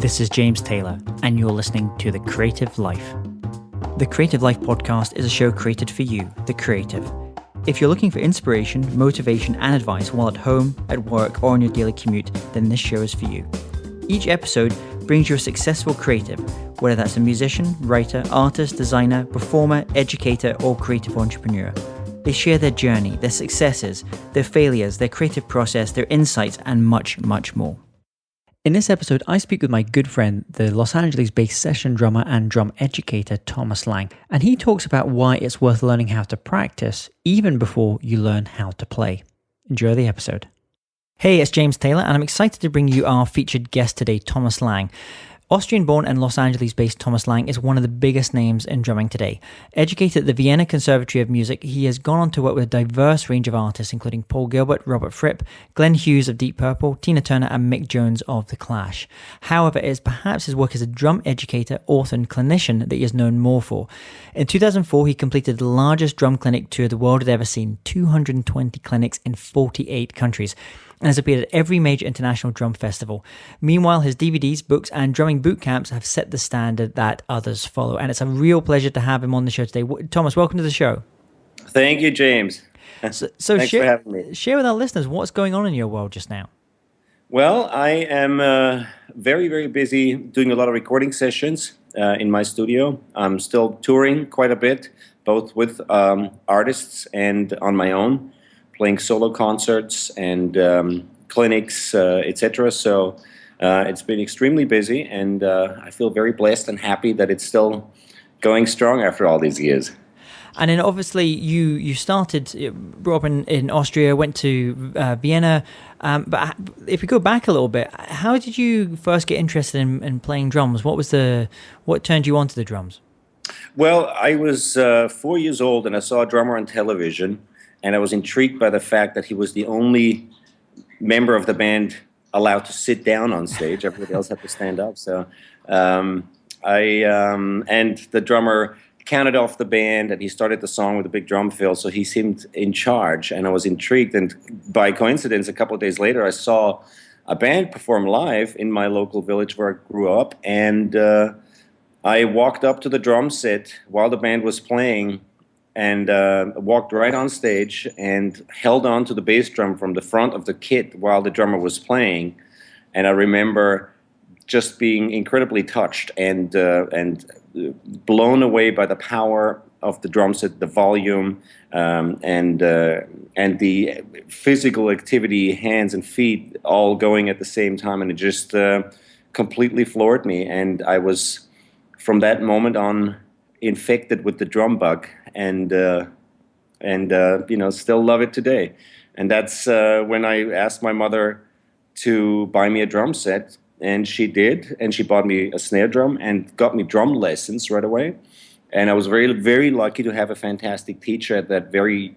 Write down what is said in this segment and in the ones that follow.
This is James Taylor, and you're listening to The Creative Life. The Creative Life podcast is a show created for you, the creative. If you're looking for inspiration, motivation, and advice while at home, at work, or on your daily commute, then this show is for you. Each episode brings you a successful creative, whether that's a musician, writer, artist, designer, performer, educator, or creative entrepreneur. They share their journey, their successes, their failures, their creative process, their insights, and much, much more. In this episode, I speak with my good friend, the Los Angeles-based session drummer and drum educator, Thomas Lang, and he talks about why it's worth learning how to practice even before you learn how to play. Enjoy the episode. Hey, it's James Taylor, and I'm excited to bring you our featured guest today, Thomas Lang. Austrian-born and Los Angeles-based Thomas Lang is one of the biggest names in drumming today. Educated at the Vienna Conservatory of Music, he has gone on to work with a diverse range of artists, including Paul Gilbert, Robert Fripp, Glenn Hughes of Deep Purple, Tina Turner, and Mick Jones of The Clash. However, it is perhaps his work as a drum educator, author, and clinician that he is known more for. In 2004, he completed the largest drum clinic tour the world had ever seen, 220 clinics in 48 countries, and has appeared at every major international drum festival. Meanwhile, his DVDs, books, and drumming boot camps have set the standard that others follow. And it's a real pleasure to have him on the show today. Thomas, welcome to the show. Thank you, James. So Thanks for having me. Share with our listeners what's going on in your world just now. Well, I am very, very busy doing a lot of recording sessions in my studio. I'm still touring quite a bit, both with artists and on my own, playing solo concerts and clinics, etc. So it's been extremely busy, and I feel very blessed and happy that it's still going strong after all these years. And then obviously you started, grew up in Austria, went to Vienna, but if we go back a little bit, how did you first get interested in playing drums? What turned you on to the drums? Well, I was 4 years old, and I saw a drummer on television, and I was intrigued by the fact that he was the only member of the band allowed to sit down on stage. Everybody else had to stand up. So and the drummer counted off the band, and he started the song with a big drum fill, so he seemed in charge, and I was intrigued. And by coincidence, a couple of days later, I saw a band perform live in my local village where I grew up, and I walked up to the drum set while the band was playing, and walked right on stage and held on to the bass drum from the front of the kit while the drummer was playing. And I remember just being incredibly touched and blown away by the power of the drum set, the volume, and the physical activity, hands and feet all going at the same time. And it just completely floored me. And I was, from that moment on, infected with the drum bug, and still love it today. And that's when I asked my mother to buy me a drum set, and she did, and she bought me a snare drum and got me drum lessons right away. And I was very, very lucky to have a fantastic teacher at that very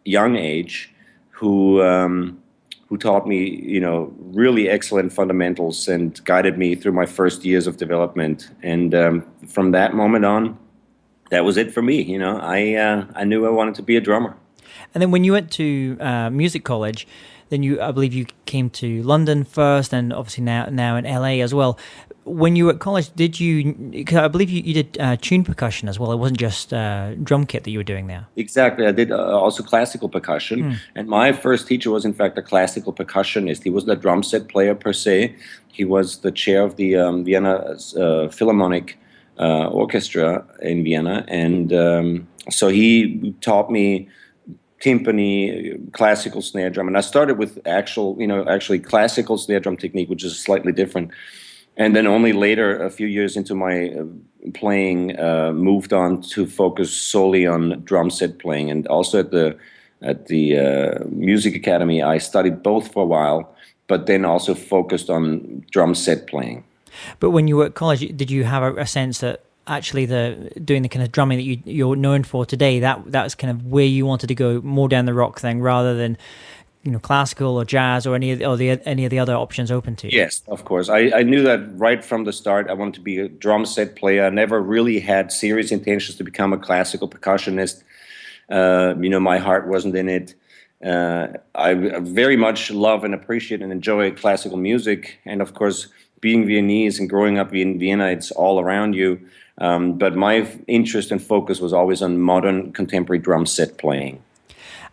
young age who taught me, really excellent fundamentals and guided me through my first years of development. And from that moment on, that was it for me. I knew I wanted to be a drummer. And then when you went to music college, then I believe you came to London first, and obviously now in LA as well. When you were at college, did you? Cause I believe you did tune percussion as well. It wasn't just drum kit that you were doing there. Exactly, I did also classical percussion, and my first teacher was in fact a classical percussionist. He wasn't a drum set player per se. He was the chair of the Vienna Philharmonic orchestra in Vienna, and so he taught me timpani, classical snare drum, and I started with actually classical snare drum technique, which is slightly different, and then only later, a few years into my playing, moved on to focus solely on drum set playing. And also at the music academy, I studied both for a while, but then also focused on drum set playing. But when you were at college, did you have a sense that actually doing the kind of drumming that you're known for today, that's kind of where you wanted to go, more down the rock thing rather than classical or jazz or any of the other options open to you? Yes, of course. I knew that right from the start. I wanted to be a drum set player. I never really had serious intentions to become a classical percussionist. My heart wasn't in it. I very much love and appreciate and enjoy classical music, and of course being Viennese and growing up in Vienna, it's all around you. But my interest and focus was always on modern contemporary drum set playing.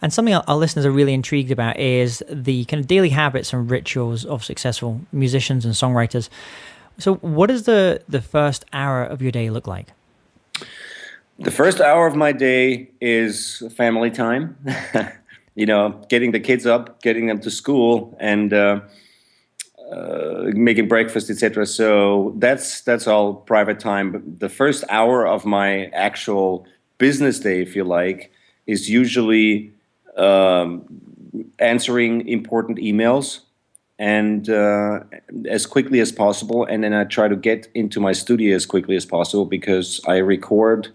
And something our listeners are really intrigued about is the kind of daily habits and rituals of successful musicians and songwriters. So what does the first hour of your day look like? The first hour of my day is family time. Getting the kids up, getting them to school, and making breakfast, etc. So that's all private time. But the first hour of my actual business day, if you like, is usually answering important emails and as quickly as possible, and then I try to get into my studio as quickly as possible, because I'd record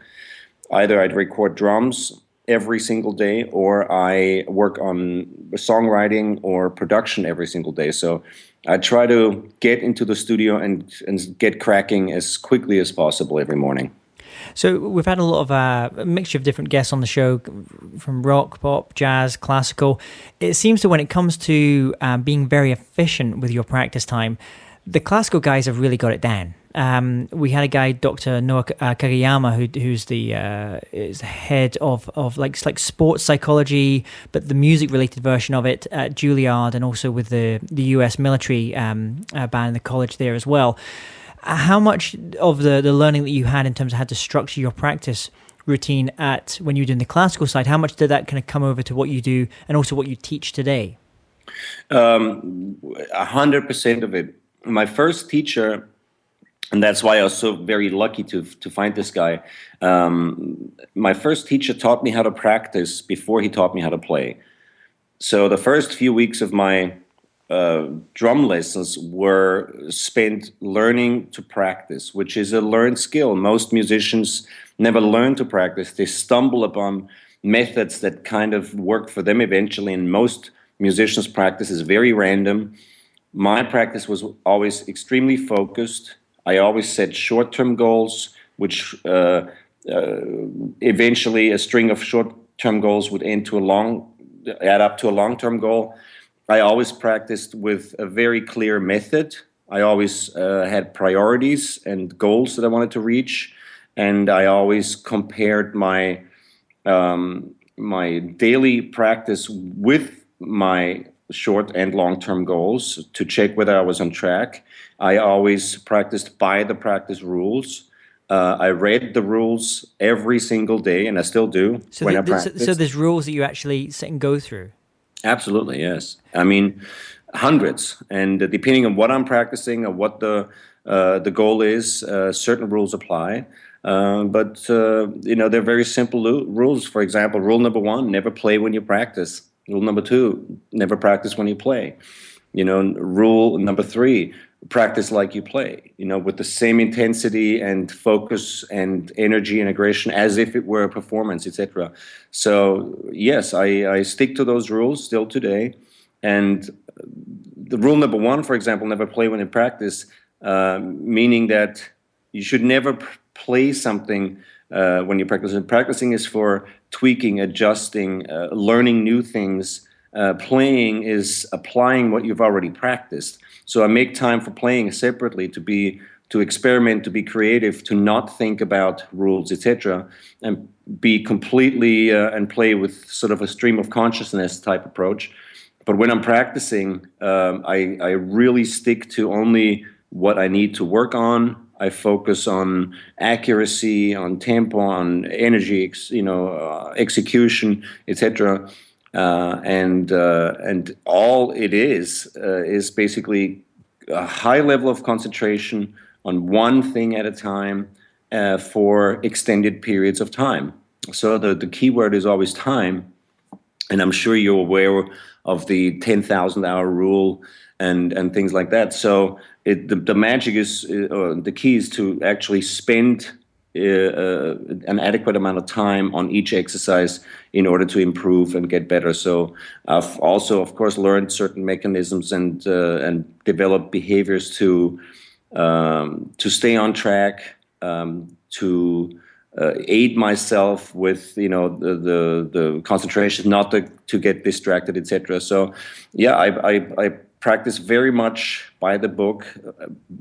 drums every single day, or I work on songwriting or production every single day. So I try to get into the studio and get cracking as quickly as possible every morning. So we've had a lot of a mixture of different guests on the show, from rock, pop, jazz, classical. It seems that when it comes to being very efficient with your practice time, the classical guys have really got it down. We had a guy, Dr. Noah Kageyama, who's the is head of like sports psychology, but the music-related version of it at Juilliard, and also with the U.S. military band in the college there as well. How much of the learning that you had in terms of how to structure your practice routine when you were doing the classical side, how much did that kind of come over to what you do and also what you teach today? 100% of it. My first teacher, and that's why I was so very lucky to find this guy. My first teacher taught me how to practice before he taught me how to play. So the first few weeks of my drum lessons were spent learning to practice, which is a learned skill. Most musicians never learn to practice. They stumble upon methods that kind of work for them eventually, and most musicians' practice is very random. My practice was always extremely focused. I always set short-term goals, which eventually a string of short-term goals would add up to a long-term goal. I always practiced with a very clear method. I always had priorities and goals that I wanted to reach, and I always compared my my daily practice with my short and long-term goals to check whether I was on track. I always practiced by the practice rules. I read the rules every single day, and I still do when I practice. So there's rules that you actually sit and go through? Absolutely, yes. I mean, hundreds. And depending on what I'm practicing or what the goal is, certain rules apply. But they're very simple rules. For example, rule number 1, never play when you practice. Rule number 2, never practice when you play. Rule number 3, practice like you play, with the same intensity and focus and energy and aggression as if it were a performance, etc. So yes, I stick to those rules still today. And the rule number 1, for example, never play when you practice, meaning that you should never play something when you practice. And practicing is for tweaking, adjusting, learning new things. Playing is applying what you've already practiced. So I make time for playing separately, to experiment, to be creative, to not think about rules, etc., and be completely and play with sort of a stream of consciousness type approach. But when I'm practicing, I really stick to only what I need to work on. I focus on accuracy, on tempo, on energy, execution, etc. And all it is basically a high level of concentration on one thing at a time for extended periods of time. So the key word is always time, and I'm sure you're aware of the 10,000 hour rule and things like that. So the magic is, the key is to actually spend an adequate amount of time on each exercise in order to improve and get better. So I've also, of course, learned certain mechanisms and developed behaviors to stay on track, to aid myself with the concentration, not to get distracted, etc. So yeah, I practice very much by the book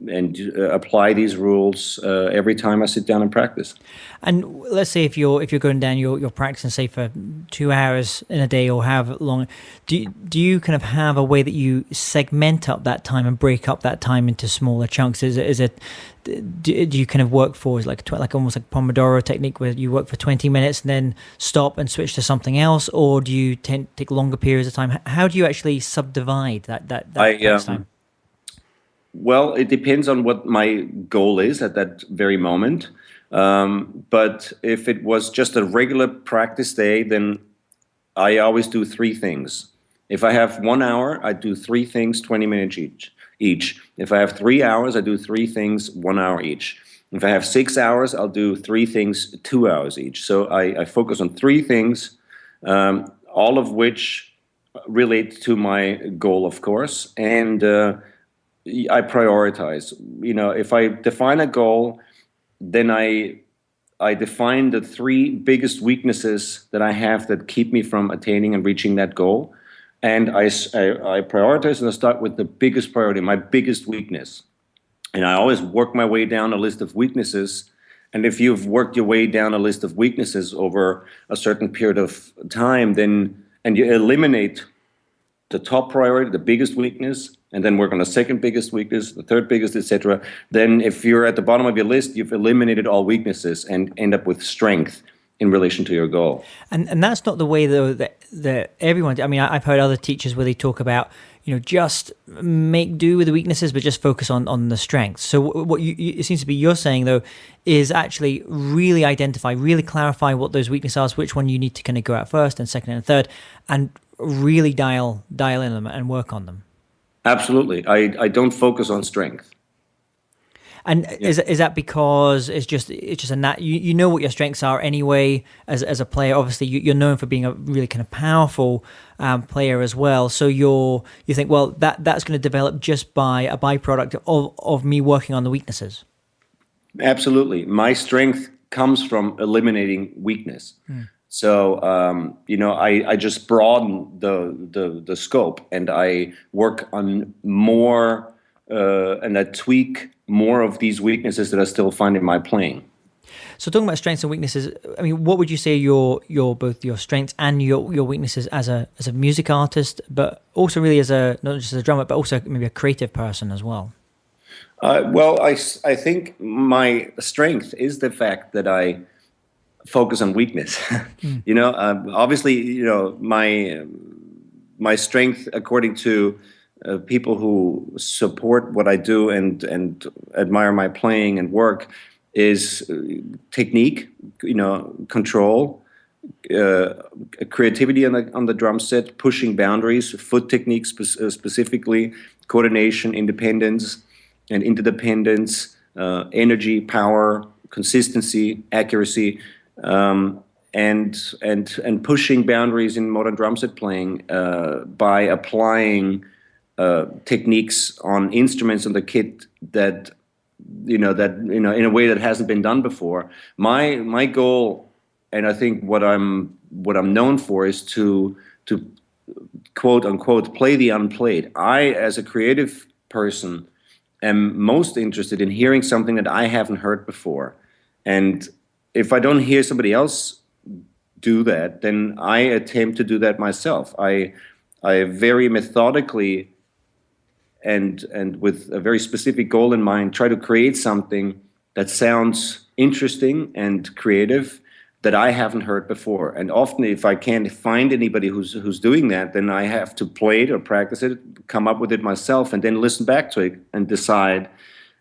and apply these rules every time I sit down and practice. And let's say if you're going down, you're practicing, say, for 2 hours in a day or however long, do you kind of have a way that you segment up that time and break up that time into smaller chunks? Do you kind of work for like almost like Pomodoro technique where you work for 20 minutes and then stop and switch to something else, or do you tend to take longer periods of time? How do you actually subdivide that time? Well, it depends on what my goal is at that very moment. But if it was just a regular practice day, then I always do 3 things. If I have 1 hour, I do 3 things, 20 minutes each. If I have 3 hours, I do 3 things, 1 hour each. If I have 6 hours, I'll do 3 things, 2 hours each. So I focus on 3 things, all of which relate to my goal, of course, and I prioritize. If I define a goal, then I define the 3 biggest weaknesses that I have that keep me from attaining and reaching that goal. And I prioritize, and I start with the biggest priority, my biggest weakness. And I always work my way down a list of weaknesses. And if you've worked your way down a list of weaknesses over a certain period of time, and you eliminate the top priority, the biggest weakness, and then work on the second biggest weakness, the third biggest, etc., then if you're at the bottom of your list, you've eliminated all weaknesses and end up with strength in relation to your goal. And that's not the way, though, that everyone... I mean, I've heard other teachers where they talk about, just make do with the weaknesses, but just focus on the strengths. So what it seems to be you're saying, though, is actually really identify, really clarify what those weaknesses are, which one you need to kind of go at first and second and third, and really dial in them and work on them. Absolutely. I don't focus on strength. And is that because it's just you know what your strengths are anyway as a player? Obviously, you're known for being a really kind of powerful player as well. So you think, well, that's going to develop just by a byproduct of me working on the weaknesses. Absolutely, my strength comes from eliminating weakness. So I just broaden the scope, and I work on more and I tweak more of these weaknesses that I still find in my playing. So talking about strengths and weaknesses, I mean, what would you say your both your strengths and your weaknesses as a music artist, but also really as not just as a drummer, but also maybe a creative person as well? Well, I think my strength is the fact that I focus on weakness. Obviously, my strength, according to people who support what I do and admire my playing and work, is technique, control, creativity on the drum set, pushing boundaries, foot technique specifically, coordination, independence and interdependence, energy, power, consistency, accuracy, and pushing boundaries in modern drum set playing by applying techniques on instruments on the kit that in a way that hasn't been done before. My goal, and I think what I'm known for, is to quote unquote play the unplayed. I, as a creative person, am most interested in hearing something that I haven't heard before, and if I don't hear somebody else do that, then I attempt to do that myself. I very methodically and with a very specific goal in mind, try to create something that sounds interesting and creative that I haven't heard before. And often, if I can't find anybody who's doing that, then I have to play it or practice it, come up with it myself, and then listen back to it and decide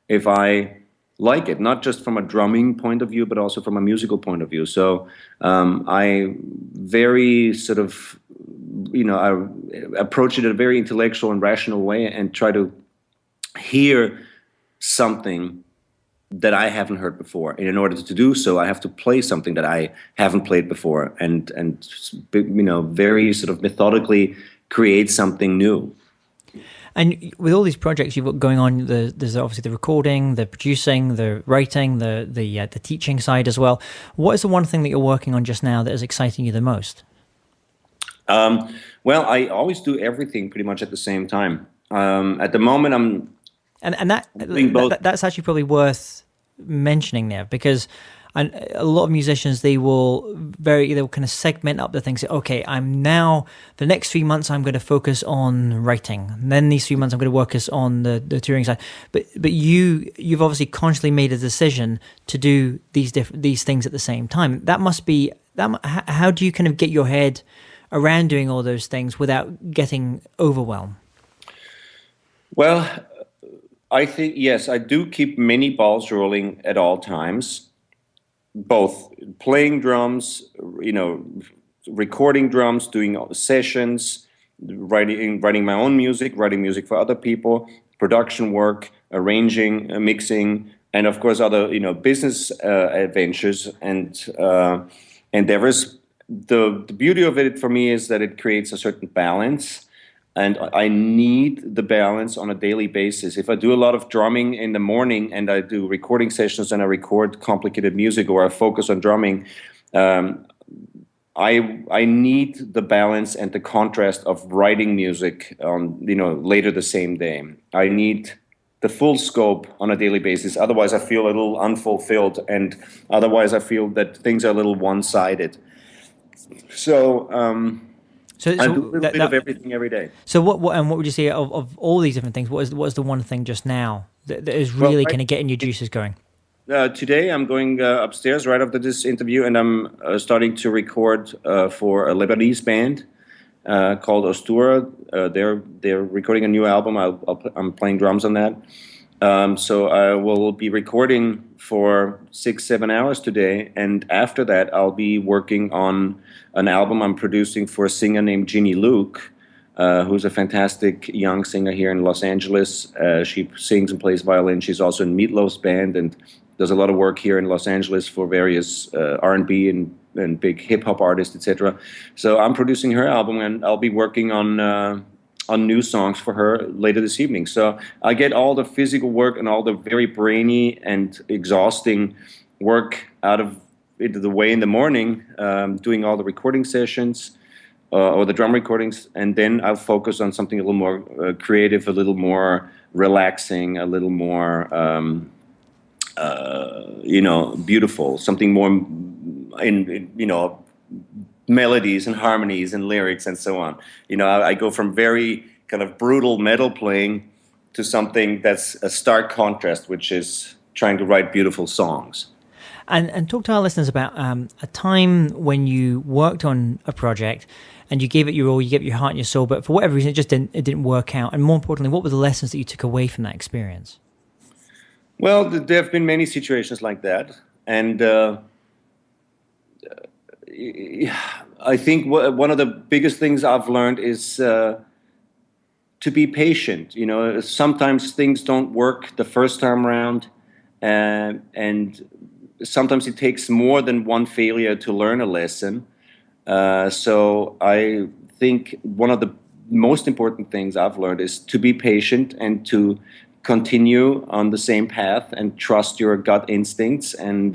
if I like it, not just from a drumming point of view, but also from a musical point of view. So I very sort of, I approach it in a very intellectual and rational way and try to hear something that I haven't heard before. And in order to do so, I have to play something that I haven't played before, and very sort of methodically create something new. And with all these projects you've got going on, there's obviously the recording, the producing, the writing, the teaching side as well. What is the one thing that you're working on just now that is exciting you the most? Well, I always do everything pretty much at the same time. At the moment, And doing both. that's actually probably worth mentioning there, because a lot of musicians, they'll kind of segment up the things. Okay, the next 3 months I'm going to focus on writing, and then these 3 months I'm going to focus on the touring side. But you've obviously consciously made a decision to do these things at the same time. That must be how do you kind of get your head around doing all those things without getting overwhelmed? Well, I think, yes, I do keep many balls rolling at all times, both playing drums, recording drums, doing sessions, writing my own music, writing music for other people, production work, arranging, mixing, and of course other business adventures and endeavors. The beauty of it for me is that it creates a certain balance. And I need the balance on a daily basis. If I do a lot of drumming in the morning and I do recording sessions and I record complicated music, or I focus on drumming, I need the balance and the contrast of writing music on later the same day. I need the full scope on a daily basis. Otherwise, I feel a little unfulfilled, and otherwise, I feel that things are a little one-sided. So. So I do a little bit of everything every day. So what would you say of all these different things? What is the one thing just now that is really kind of getting your juices going? Today I'm going upstairs right after this interview, and I'm starting to record for a Lebanese band called Ostura. They're recording a new album. I'm playing drums on that. So I will be recording for 6-7 hours today, and after that I'll be working on an album I'm producing for a singer named Ginny Luke, who's a fantastic young singer here in Los Angeles. She sings and plays violin. She's also in Meatloaf's band and does a lot of work here in Los Angeles for various R&B and big hip-hop artists, etc. So I'm producing her album, and I'll be working on new songs for her later this evening. So I get all the physical work and all the very brainy and exhausting work into the way in the morning, doing all the recording sessions or the drum recordings, and then I'll focus on something a little more creative, a little more relaxing, a little more beautiful, something more in melodies and harmonies and lyrics and so on. I go from very kind of brutal metal playing to something that's a stark contrast, which is trying to write beautiful songs. And talk to our listeners about a time when you worked on a project and you gave it your all, you gave it your heart and your soul, but for whatever reason it didn't work out. And more importantly, what were the lessons that you took away from that experience? Well, there have been many situations like that, and I think one of the biggest things I've learned is to be patient. Sometimes things don't work the first time around, and sometimes it takes more than one failure to learn a lesson. So I think one of the most important things I've learned is to be patient and to continue on the same path and trust your gut instincts, and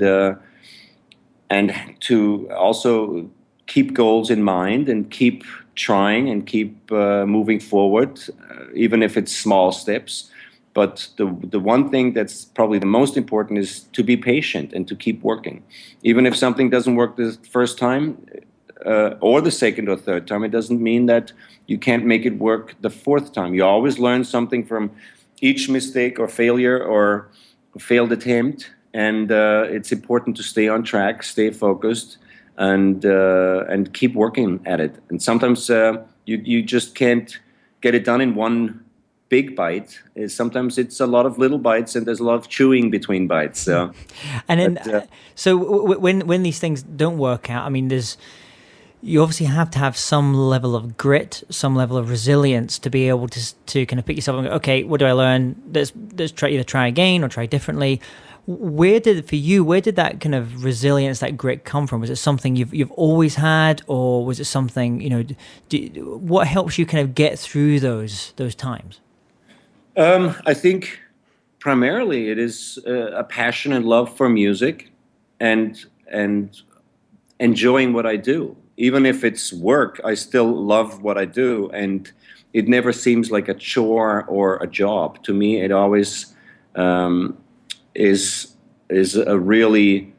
to also keep goals in mind and keep trying and keep moving forward, even if it's small steps. But the one thing that's probably the most important is to be patient and to keep working. Even if something doesn't work the first time or the second or third time, it doesn't mean that you can't make it work the fourth time. You always learn something from each mistake or failure or failed attempt. And it's important to stay on track, stay focused, and keep working at it. And sometimes you just can't get it done in one big bite. Sometimes it's a lot of little bites, and there's a lot of chewing between bites. So, when these things don't work out, I mean, you obviously have to have some level of grit, some level of resilience to be able to kind of pick yourself up and go, okay, what do I learn? Let's try again or try differently. Where did that kind of resilience, that grit come from? Was it something you've always had, or was it something, what helps you kind of get through those times? I think primarily it is a passion and love for music and enjoying what I do. Even if it's work, I still love what I do. And it never seems like a chore or a job. To me, it always is a really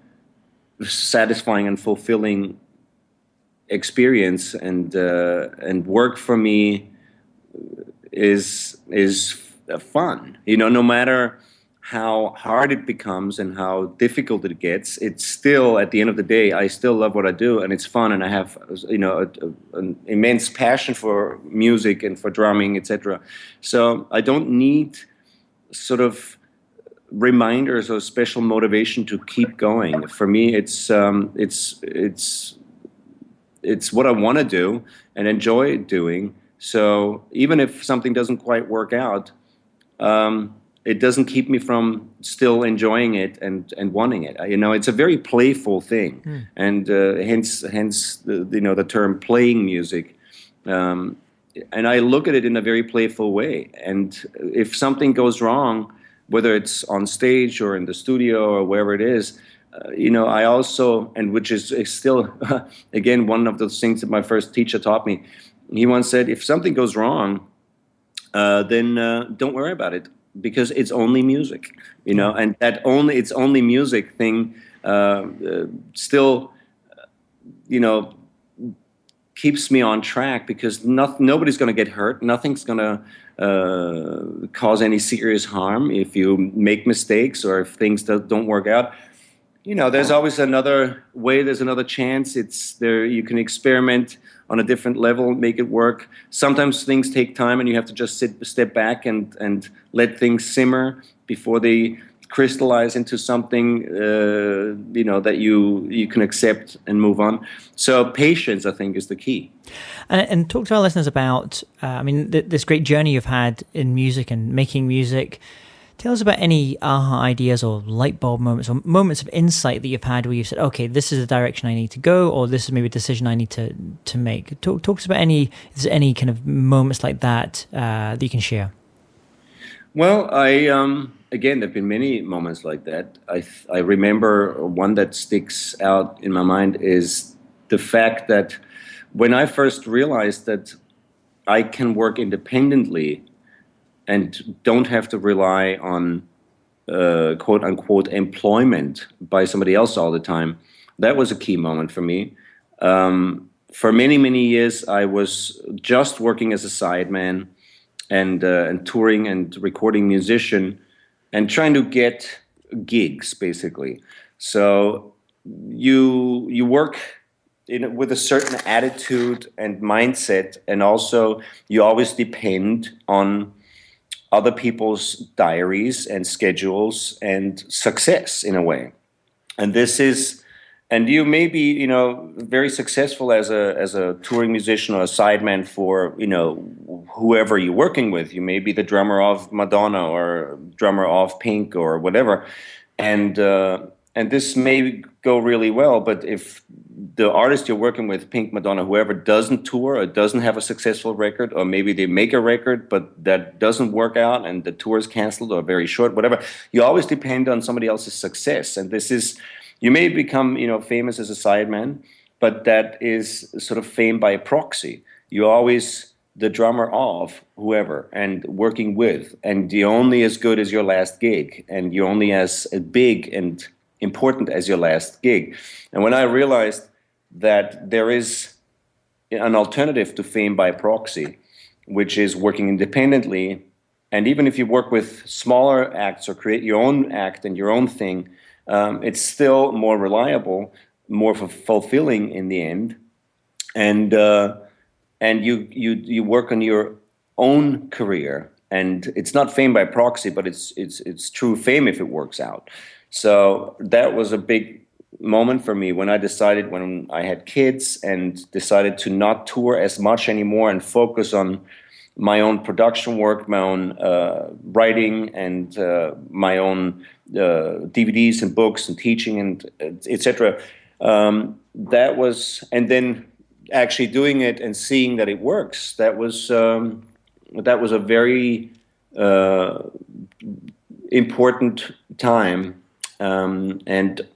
satisfying and fulfilling experience, and work for me is fun. No matter how hard it becomes and how difficult it gets, it's still, at the end of the day, I still love what I do, and it's fun, and I have an immense passion for music and for drumming, etc. So I don't need sort of reminders or special motivation to keep going. For me, it's what I want to do and enjoy doing. So even if something doesn't quite work out, it doesn't keep me from still enjoying it and wanting it. It's a very playful thing, and hence the term playing music. And I look at it in a very playful way. And if something goes wrong, whether it's on stage or in the studio or wherever it is, I also, and which is still, again, one of those things that my first teacher taught me. He once said, if something goes wrong, then don't worry about it, because it's only music, and it's only music thing still, keeps me on track, because nobody's going to get hurt. Nothing's going to cause any serious harm if you make mistakes or if things don't work out. There's always another way. There's another chance. It's there. You can experiment on a different level, make it work. Sometimes things take time, and you have to just step back and let things simmer before they crystallize into something that you can accept and move on. So patience, I think, is the key. And talk to our listeners about, this great journey you've had in music and making music. Tell us about any aha ideas or light bulb moments or moments of insight that you've had where you've said, okay, this is the direction I need to go, or this is maybe a decision I need to make. Talk to us about any kind of moments like that that you can share. Well, again, there have been many moments like that. I remember one that sticks out in my mind is the fact that when I first realized that I can work independently and don't have to rely on quote unquote employment by somebody else all the time, that was a key moment for me. For many, many years, I was just working as a sideman and touring and recording musician and trying to get gigs, basically. So you work with a certain attitude and mindset, and also you always depend on other people's diaries and schedules and success in a way. And you may be, very successful as a touring musician or a sideman for, whoever you're working with. You may be the drummer of Madonna or drummer of Pink or whatever, and this may go really well. But if the artist you're working with, Pink, Madonna, whoever, doesn't tour or doesn't have a successful record, or maybe they make a record but that doesn't work out and the tour is canceled or very short, whatever, you always depend on somebody else's success. And this is, you may become, famous as a sideman, but that is sort of fame by proxy. You're always the drummer of whoever and working with, and you're only as good as your last gig, and you're only as big and important as your last gig. And when I realized that there is an alternative to fame by proxy, which is working independently, and even if you work with smaller acts or create your own act and your own thing, it's still more reliable, more fulfilling in the end, and you work on your own career, and it's not fame by proxy, but it's true fame if it works out. So that was a big moment for me when I decided, when I had kids, and decided to not tour as much anymore and focus on my own production work, my own writing, and my own DVDs and books and teaching and etc. That was, and then actually doing it and seeing that it works. That was a very important time, and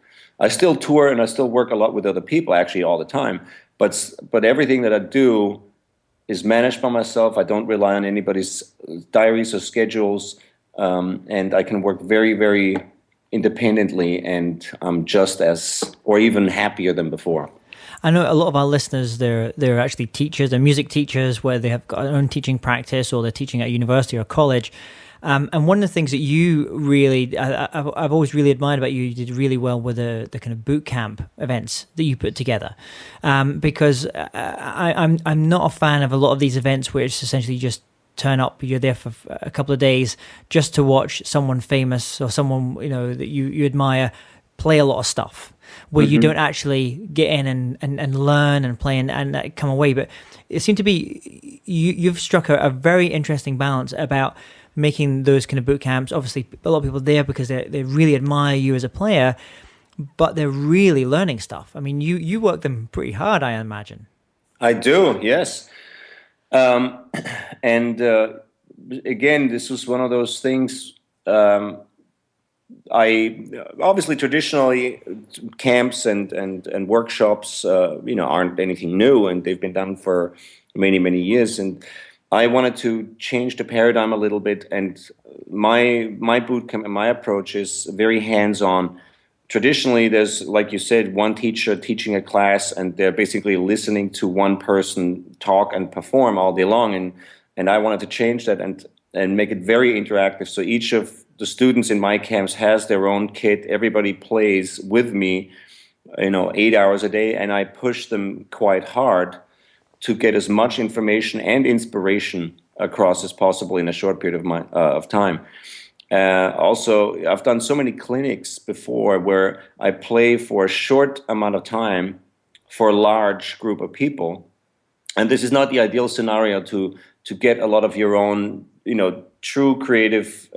I still tour and I still work a lot with other people, actually all the time. But everything that I do is managed by myself. I don't rely on anybody's diaries or schedules, and I can work very, very independently, and I'm just as, or even happier than before. I know a lot of our listeners, they're actually teachers, they're music teachers where they have got their own teaching practice or they're teaching at university or college. And one of the things that you really, I've always really admired about you, you did really well with the kind of boot camp events that you put together. Because I'm not a fan of a lot of these events where it's essentially just turn up, you're there for a couple of days just to watch someone famous or someone, that you admire play a lot of stuff, where you don't actually get in and learn and play and come away. But it seemed to be, you've struck a very interesting balance about making those kind of boot camps. Obviously, a lot of people there because they really admire you as a player, but they're really learning stuff. I mean, you work them pretty hard, I imagine. I do, yes. And again, this was one of those things. I obviously traditionally camps and workshops, aren't anything new, and they've been done for many, many years. And I wanted to change the paradigm a little bit, and my boot camp and my approach is very hands-on. Traditionally, there's, like you said, one teacher teaching a class, and they're basically listening to one person talk and perform all day long. And I wanted to change that and make it very interactive. So each of the students in my camps has their own kit. Everybody plays with me, 8 hours a day, and I push them quite hard to get as much information and inspiration across as possible in a short period of time. Also, I've done so many clinics before where I play for a short amount of time for a large group of people. And this is not the ideal scenario to get a lot of your own, true creative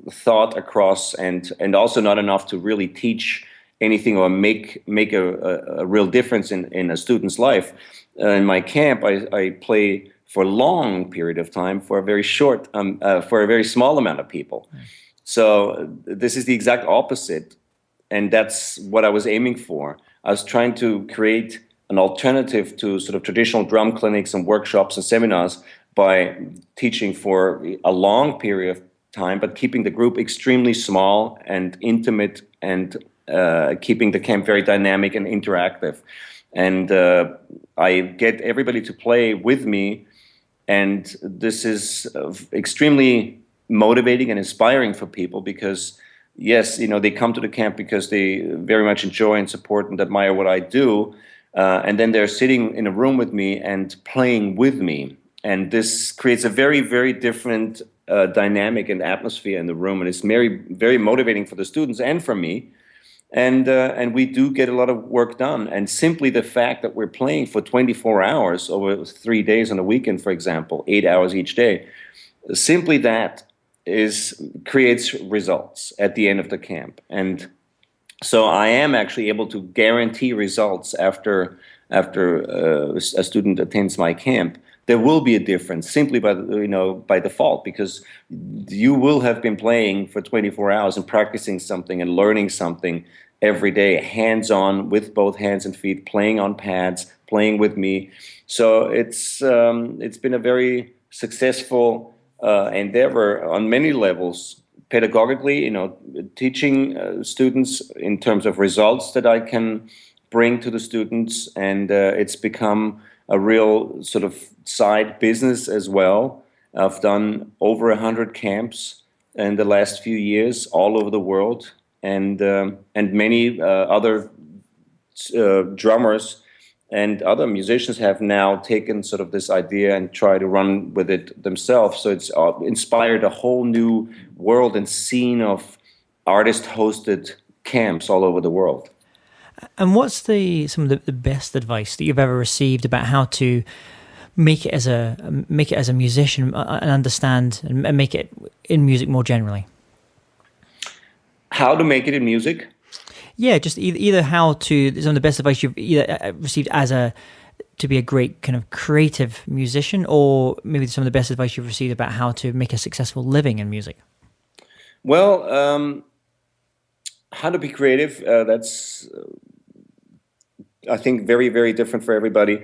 thought across, and also not enough to really teach anything or make a real difference in a student's life. In my camp, I play for a long period of time for a very short, for a very small amount of people. So this is the exact opposite, and that's what I was aiming for. I was trying to create an alternative to sort of traditional drum clinics and workshops and seminars by teaching for a long period of time, but keeping the group extremely small and intimate, and keeping the camp very dynamic and interactive. And I get everybody to play with me, and this is extremely motivating and inspiring for people because, yes, they come to the camp because they very much enjoy and support and admire what I do, and then they're sitting in a room with me and playing with me. And this creates a very, very different dynamic and atmosphere in the room, and it's very, very motivating for the students and for me. And we do get a lot of work done. And simply the fact that we're playing for 24 hours over 3 days on a weekend, for example, 8 hours each day, simply that creates results at the end of the camp. And so I am actually able to guarantee results after a student attends my camp. There will be a difference simply by default, because you will have been playing for 24 hours and practicing something and learning something every day, hands-on, with both hands and feet, playing on pads, playing with me. So it's been a very successful endeavor on many levels. Pedagogically, teaching students in terms of results that I can bring to the students, and it's become a real sort of side business as well. I've done over 100 camps in the last few years all over the world, and many other drummers and other musicians have now taken sort of this idea and try to run with it themselves. So it's inspired a whole new world and scene of artist-hosted camps all over the world. And what's some of the best advice that you've ever received about how to make it as a musician and understand and make it in music more generally? How to make it in music? Yeah, just either how to, some of the best advice you've either received to be a great kind of creative musician, or maybe some of the best advice you've received about how to make a successful living in music. Well, how to be creative, that's, I think, very, very different for everybody.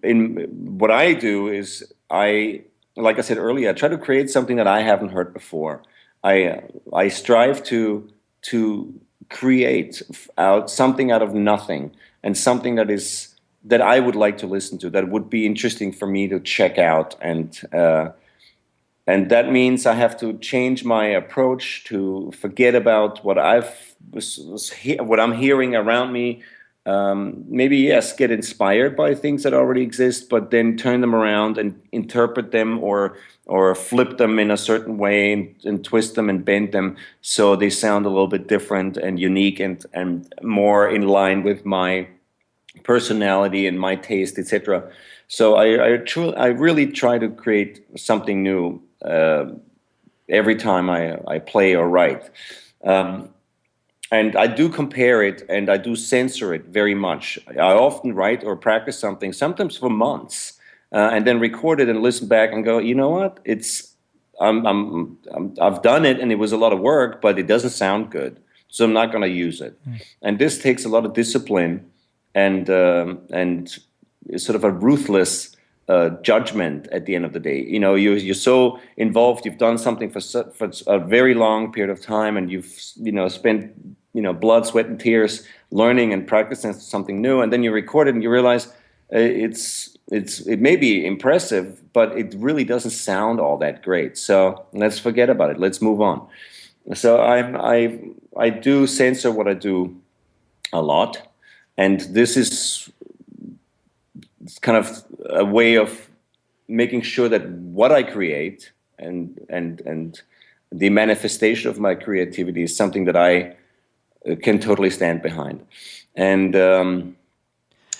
in what I do is like I said earlier, I try to create something that I haven't heard before. I strive to create something out of nothing, and something that I would like to listen to, that would be interesting for me to check out, and that means I have to change my approach, to forget about what what I'm hearing around me. Maybe, yes, get inspired by things that already exist, but then turn them around and interpret them, or flip them in a certain way, and twist them and bend them so they sound a little bit different and unique, and more in line with my personality and my taste, etc. So I really try to create something new every time I play or write. And I do compare it, and I do censor it very much. I often write or practice something, sometimes for months, and then record it and listen back and go, you know what? I've done it, and it was a lot of work, but it doesn't sound good, so I'm not going to use it. And this takes a lot of discipline, and sort of a ruthless judgment at the end of the day. You know, you're so involved. You've done something for a very long period of time, and you've spent blood, sweat, and tears learning and practicing something new, and then you record it and you realize it may be impressive, but it really doesn't sound all that great. So let's forget about it. Let's move on. So I do censor what I do a lot, and this is kind of a way of making sure that what I create and the manifestation of my creativity is something that I can totally stand behind. And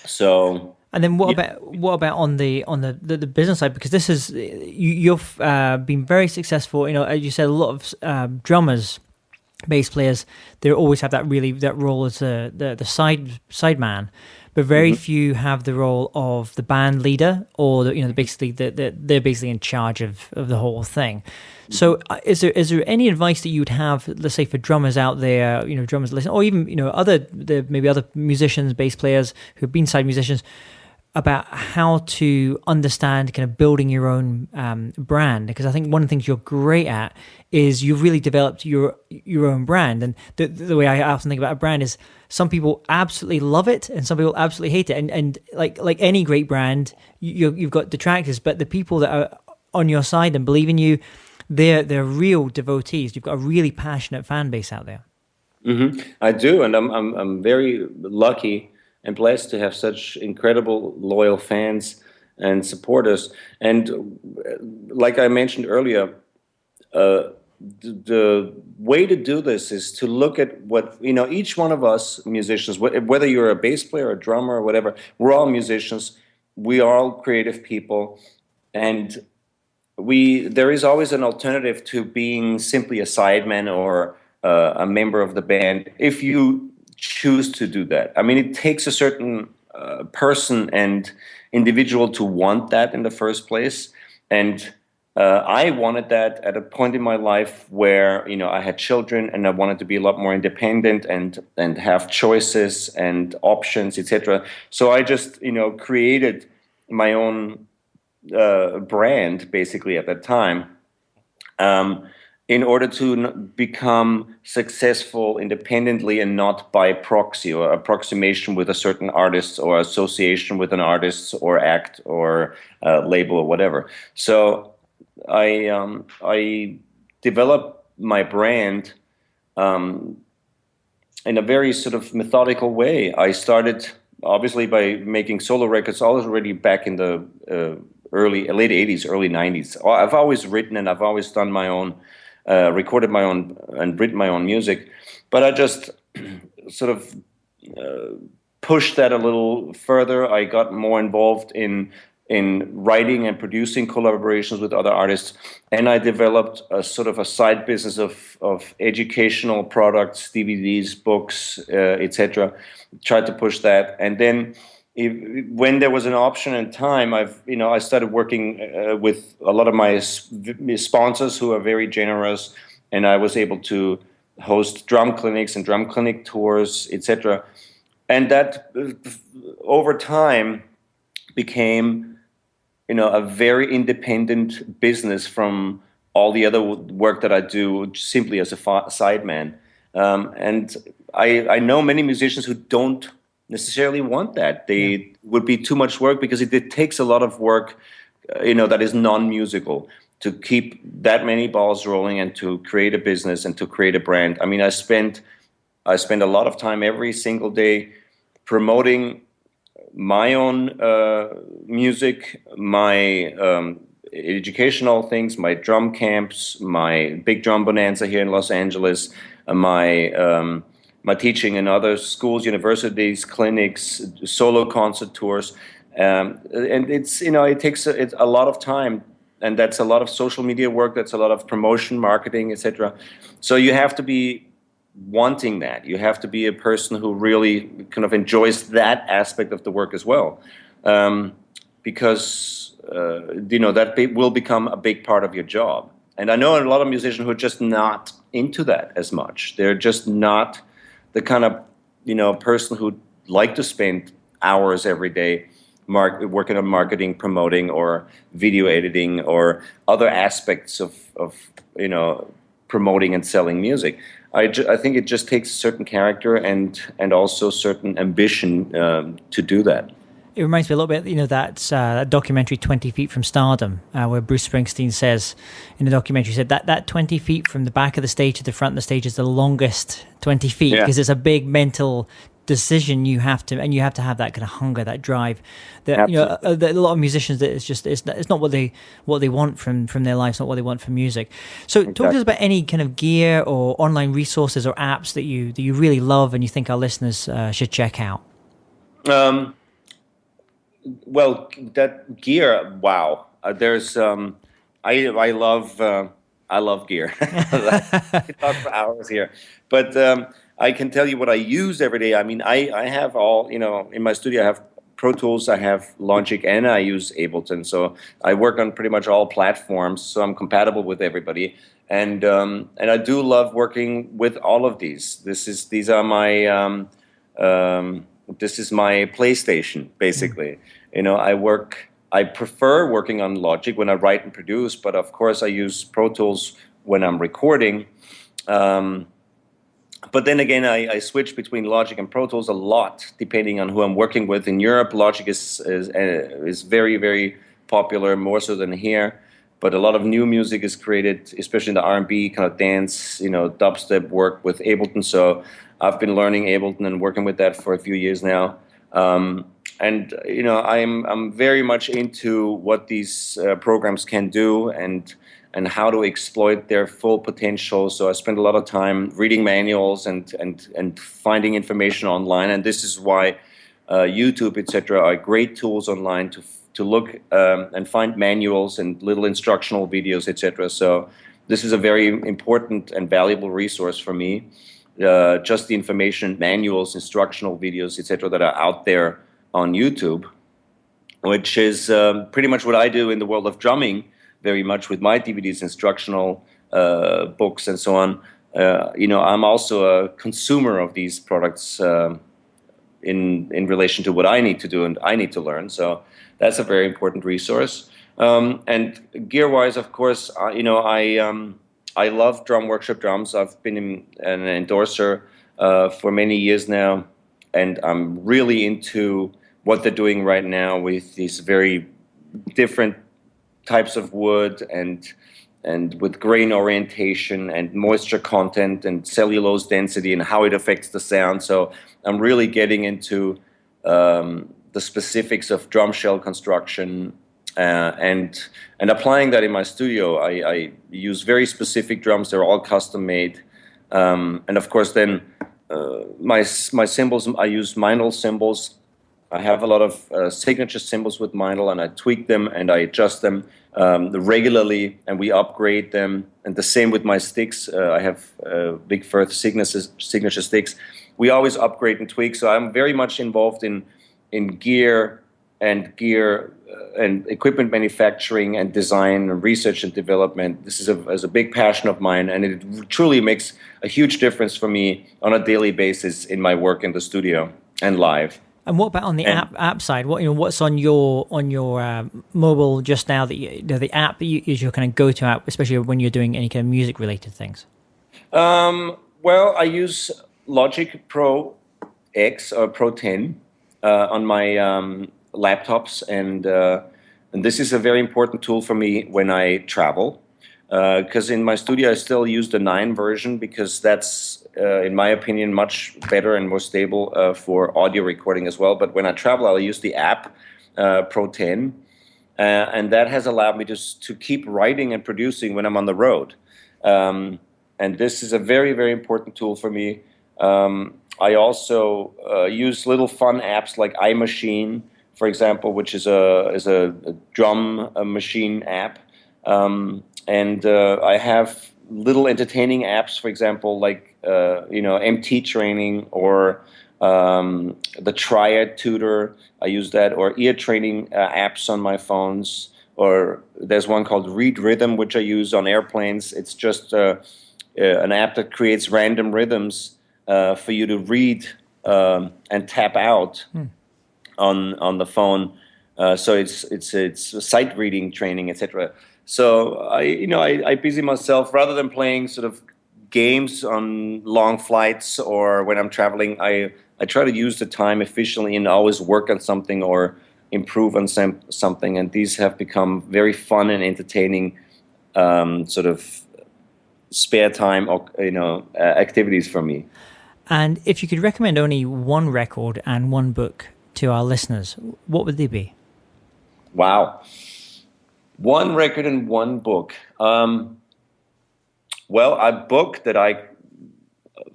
so. And then what about on the business side? Because this is you've been very successful. You know, as you said, a lot of drummers, bass players, they always have that role as the side man, but very few have the role of the band leader, or they're basically in charge of the whole thing. So is there any advice that you would have, let's say, for drummers out there, drummers listen, or even other musicians, bass players who've been side musicians, about how to understand kind of building your own brand? Because I think one of the things you're great at is you've really developed your own brand. And the way I often think about a brand is, some people absolutely love it and some people absolutely hate it. And like any great brand, you've got detractors, but the people that are on your side and believe in you, they're real devotees. You've got a really passionate fan base out there. Mm-hmm. I do, and I'm very lucky and blessed to have such incredible, loyal fans and supporters. And like I mentioned earlier, the way to do this is to look at what, each one of us musicians, whether you're a bass player, a drummer, or whatever, we're all musicians. We are all creative people. And there is always an alternative to being simply a sideman or a member of the band, if you choose to do that. I mean, it takes a certain person and individual to want that in the first place. And I wanted that at a point in my life where, I had children and I wanted to be a lot more independent and have choices and options, etc. So I just, created my own brand basically at that time. In order to become successful independently and not by proxy or approximation with a certain artist or association with an artist or act or label or whatever. So I developed my brand in a very sort of methodical way. I started obviously by making solo records already back in the late 80s, early 90s. I've always written and I've always done my own, recorded my own and written my own music, but I just sort of pushed that a little further. I got more involved in writing and producing collaborations with other artists, and I developed a sort of a side business of educational products, DVDs, books, etc. Tried to push that, and then when there was an option and time, I started working with a lot of my sponsors who are very generous, and I was able to host drum clinics and drum clinic tours, etc. And that over time became, a very independent business from all the other work that I do simply as a sideman. And I know many musicians who don't necessarily want that. They would be too much work because it takes a lot of work, that is non-musical to keep that many balls rolling and to create a business and to create a brand. I mean, I spend a lot of time every single day promoting my own music, my educational things, my drum camps, my big drum bonanza here in Los Angeles, my teaching in other schools, universities, clinics, solo concert tours, and it's it takes a lot of time, and that's a lot of social media work, that's a lot of promotion, marketing, etc. So you have to be wanting that. You have to be a person who really kind of enjoys that aspect of the work as well, because that will become a big part of your job. And I know a lot of musicians who are just not into that as much. They're just not the kind of person who like to spend hours every day working on marketing, promoting, or video editing, or other aspects of promoting and selling music. I think it just takes a certain character and also certain ambition to do that. It reminds me a little bit, that documentary 20 Feet from Stardom, where Bruce Springsteen says in the documentary, said that 20 feet from the back of the stage to the front of the stage is the longest 20 feet because it's a big mental decision you have to have that kind of hunger, that drive. That a lot of musicians, that it's not what they want from their lives, not what they want from music. So exactly. Talk to us about any kind of gear or online resources or apps that you really love and you think our listeners should check out. Well, that gear, wow. There's I love gear. I could talk for hours here, but I can tell you what I use every day. I mean, I have all, in my studio I have Pro Tools, I have Logic, and I use Ableton. So I work on pretty much all platforms, so I'm compatible with everybody. And I do love working with all of these. This is my PlayStation, basically. I prefer working on Logic when I write and produce, but of course I use Pro Tools when I'm recording. But then again, I switch between Logic and Pro Tools a lot, depending on who I'm working with. In Europe, Logic is very, very popular, more so than here. But a lot of new music is created, especially in the R&B kind of dance, dubstep work with Ableton. So I've been learning Ableton and working with that for a few years now. And I'm very much into what these programs can do and how to exploit their full potential. So I spend a lot of time reading manuals and finding information online. And this is why YouTube, etc., are great tools online to look and find manuals and little instructional videos, etc. So this is a very important and valuable resource for me. Just the information, manuals, instructional videos, etc., that are out there on YouTube, which is pretty much what I do in the world of drumming, very much with my DVDs, instructional books, and so on. I'm also a consumer of these products in relation to what I need to do and I need to learn. So that's a very important resource. And gear-wise, of course, I love Drum Workshop drums. I've been an endorser for many years now, and I'm really into what they're doing right now with these very different types of wood and with grain orientation and moisture content and cellulose density and how it affects the sound. So I'm really getting into the specifics of drum shell construction and applying that in my studio. I use very specific drums. They're all custom made. And of course then my cymbals, I use Meinl cymbals. I have a lot of signature cymbals with Meinl, and I tweak them and I adjust them regularly, and we upgrade them. And the same with my sticks. I have Big Firth signature sticks. We always upgrade and tweak. So I'm very much involved in gear and equipment manufacturing and design and research and development. This is a big passion of mine, and it truly makes a huge difference for me on a daily basis in my work in the studio and live. And what about on the app side? What's on your mobile just now that the app that is your kind of go-to app, especially when you're doing any kind of music related things? Well, I use Logic Pro X or Pro 10 on my laptops, and this is a very important tool for me when I travel. Because in my studio I still use the 9 version because that's, in my opinion, much better and more stable for audio recording as well. But when I travel, I'll use the app Pro 10, and that has allowed me to keep writing and producing when I'm on the road. And this is a very, very important tool for me. I also use little fun apps like iMachine, for example, which is a drum machine app. And I have little entertaining apps, for example, like MT Training or the Triad Tutor. I use that, or ear training apps on my phones. Or there's one called Read Rhythm, which I use on airplanes. It's just an app that creates random rhythms for you to read and tap out on the phone. So it's sight reading training, etc. So I busy myself rather than playing sort of games on long flights or when I'm traveling. I try to use the time efficiently and always work on something or improve on something. And these have become very fun and entertaining sort of spare time or activities for me. And if you could recommend only one record and one book to our listeners, what would they be? Wow. One record and one book. Well, a book that I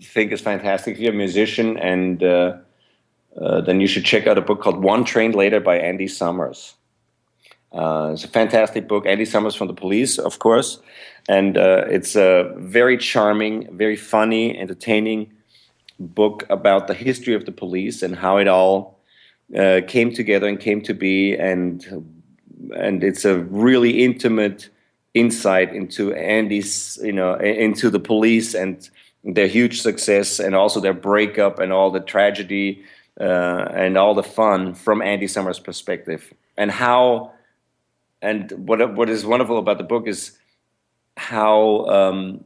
think is fantastic. If you're a musician, and then you should check out a book called One Train Later by Andy Summers. It's a fantastic book. Andy Summers from The Police, of course. And it's a very charming, very funny, entertaining book about the history of the police and how it all came together and came to be, and it's a really intimate insight into Andy's, into the police and their huge success and also their breakup and all the tragedy and all the fun from Andy Summers' perspective. And what is wonderful about the book is how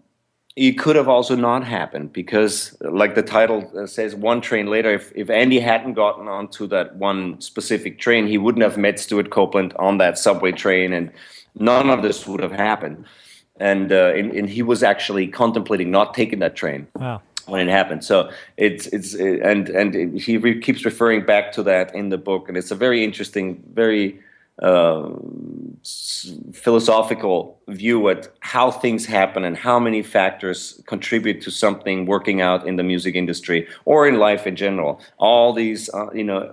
it could have also not happened, because like the title says, One Train Later, if Andy hadn't gotten onto that one specific train, he wouldn't have met Stuart Copeland on that subway train, and none of this would have happened. And he was actually contemplating not taking that train. Wow. When it happened. So he keeps referring back to that in the book, and it's a very interesting, very philosophical view at how things happen and how many factors contribute to something working out in the music industry or in life in general. All these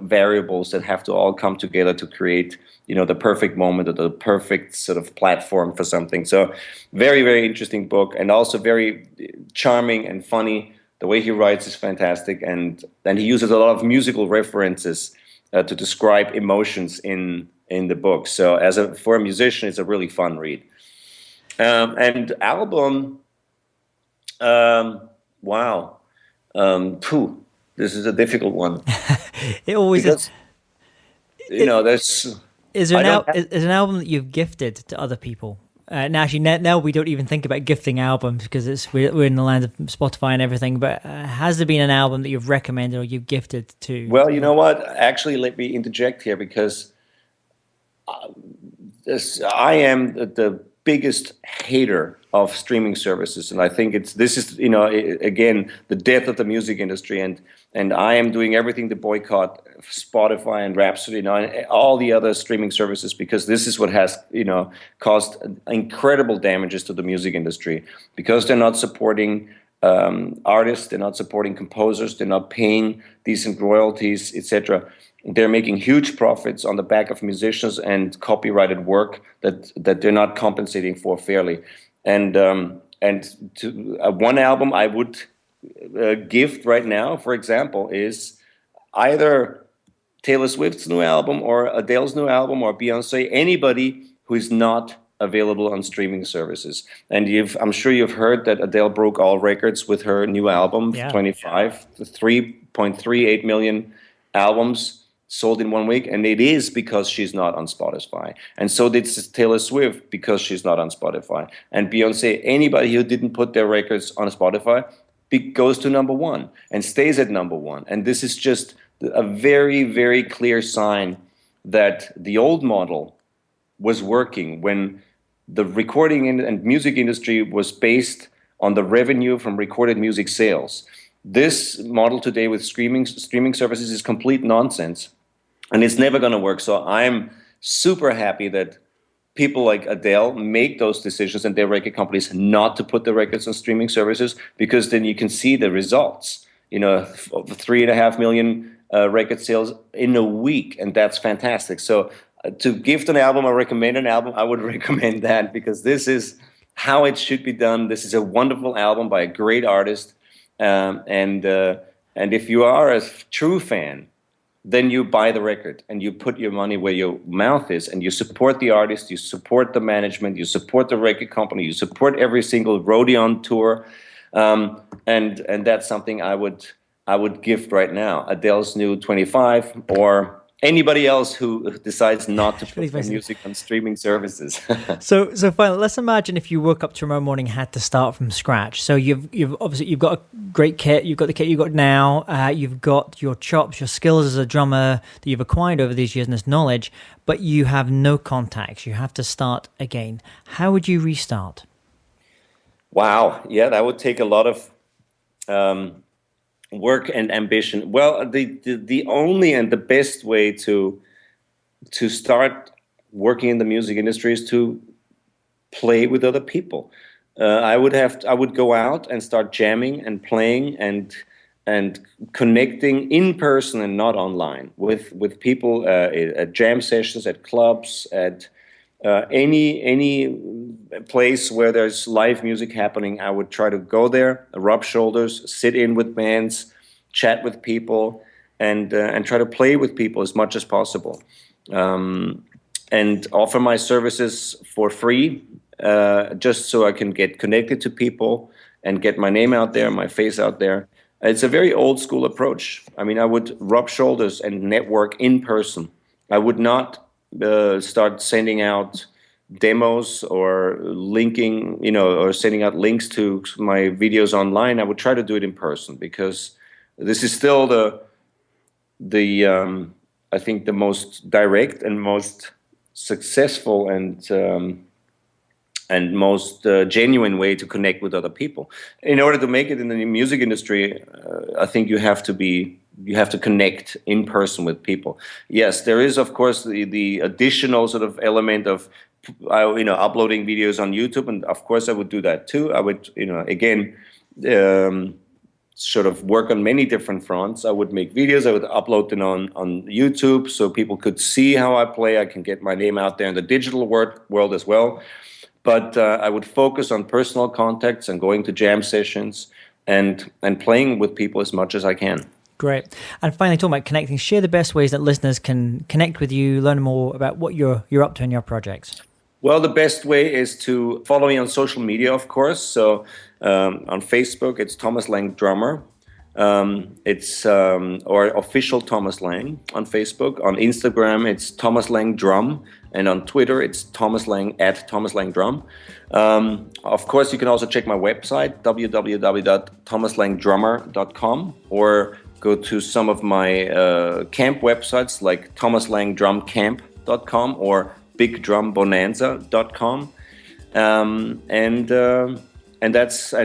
variables that have to all come together to create the perfect moment or the perfect sort of platform for something. So very, very interesting book, and also very charming and funny. The way he writes is fantastic, and he uses a lot of musical references to describe emotions in the book. So for a musician, it's a really fun read. And album, wow. This is a difficult one. It always is. There's... Is there an album that you've gifted to other people? Now we don't even think about gifting albums because we're in the land of Spotify and everything. But has there been an album that you've recommended or you've gifted to? Well, you know what? Actually, let me interject here, because I am the biggest hater of streaming services, and I think this is again the death of the music industry, and I am doing everything to boycott Spotify and Rhapsody and all the other streaming services, because this is what has caused incredible damages to the music industry, because they're not supporting artists, they're not supporting composers, they're not paying decent royalties, etc. They're making huge profits on the back of musicians and copyrighted work that they're not compensating for fairly. And to one album I would gift right now, for example, is either Taylor Swift's new album or Adele's new album or Beyonce, anybody who is not available on streaming services. And I'm sure you've heard that Adele broke all records with her new album, 25, 3.38 million albums sold in 1 week, and it is because she's not on Spotify. And so did Taylor Swift because she's not on Spotify. And Beyonce, anybody who didn't put their records on Spotify goes to number one and stays at number one. And this is just a very, very clear sign that the old model was working when the recording and music industry was based on the revenue from recorded music sales. This model today with streaming services is complete nonsense. And it's never going to work. So I'm super happy that people like Adele make those decisions and their record companies not to put the records on streaming services, because then you can see the results. 3.5 million record sales in a week, and that's fantastic. So to gift an album or recommend an album, I would recommend that, because this is how it should be done. This is a wonderful album by a great artist. And if you are a true fan, then you buy the record and you put your money where your mouth is, and you support the artist, you support the management, you support the record company, you support every single Rodeon tour, and that's something I would gift right now. Adele's new 25, or anybody else who decides not to put their music on streaming services. So finally, let's imagine if you woke up tomorrow morning and had to start from scratch. So you've got a great kit. You've got the kit you've got now. You've got your chops, your skills as a drummer that you've acquired over these years, and this knowledge. But you have no contacts. You have to start again. How would you restart? Wow, yeah, that would take a lot of work and ambition. Well, the only and the best way to start working in the music industry is to play with other people. I would go out and start jamming and playing and connecting in person and not online with people at jam sessions, at clubs, at any place where there's live music happening. I would try to go there, rub shoulders, sit in with bands, chat with people, and try to play with people as much as possible, and offer my services for free, just so I can get connected to people and get my name out there, my face out there. It's a very old school approach. I mean, I would rub shoulders and network in person. I would not start sending out demos or linking, or sending out links to my videos online. I would try to do it in person, because this is still the I think the most direct and most successful and most genuine way to connect with other people. In order to make it in the music industry, I think you have to connect in person with people. Yes, there is, of course, the additional sort of element of uploading videos on YouTube, and of course I would do that too. I would, again, sort of work on many different fronts. I would make videos, I would upload them on YouTube so people could see how I play. I can get my name out there in the digital world as well. But I would focus on personal contacts and going to jam sessions and playing with people as much as I can. Great. And finally, talking about connecting, share the best ways that listeners can connect with you, learn more about what you're up to in your projects. Well, the best way is to follow me on social media, of course. So on Facebook, it's Thomas Lang Drummer. It's or official Thomas Lang on Facebook. On Instagram, it's Thomas Lang Drum. And on Twitter, it's Thomas Lang @ThomasLangDrum. Of course, you can also check my website, www.thomaslangdrummer.com, or go to some of my camp websites like thomaslangdrumcamp.com or bigdrumbonanza.com. And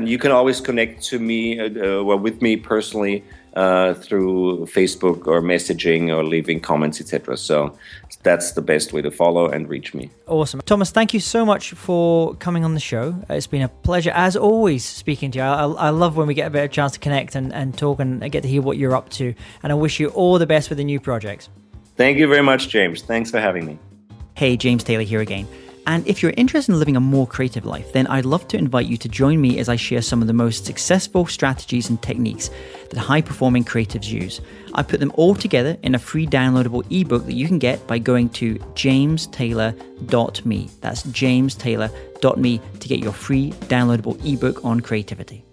you can always connect to me with me personally through Facebook or messaging or leaving comments, etc. So that's the best way to follow and reach me. Awesome. Thomas, thank you so much for coming on the show. It's been a pleasure, as always, speaking to you. I love when we get a bit of chance to connect and talk and get to hear what you're up to. And I wish you all the best with the new projects. Thank you very much, James. Thanks for having me. Hey, James Taylor here again. And if you're interested in living a more creative life, then I'd love to invite you to join me as I share some of the most successful strategies and techniques that high-performing creatives use. I put them all together in a free downloadable ebook that you can get by going to jamestaylor.me. That's jamestaylor.me to get your free downloadable ebook on creativity.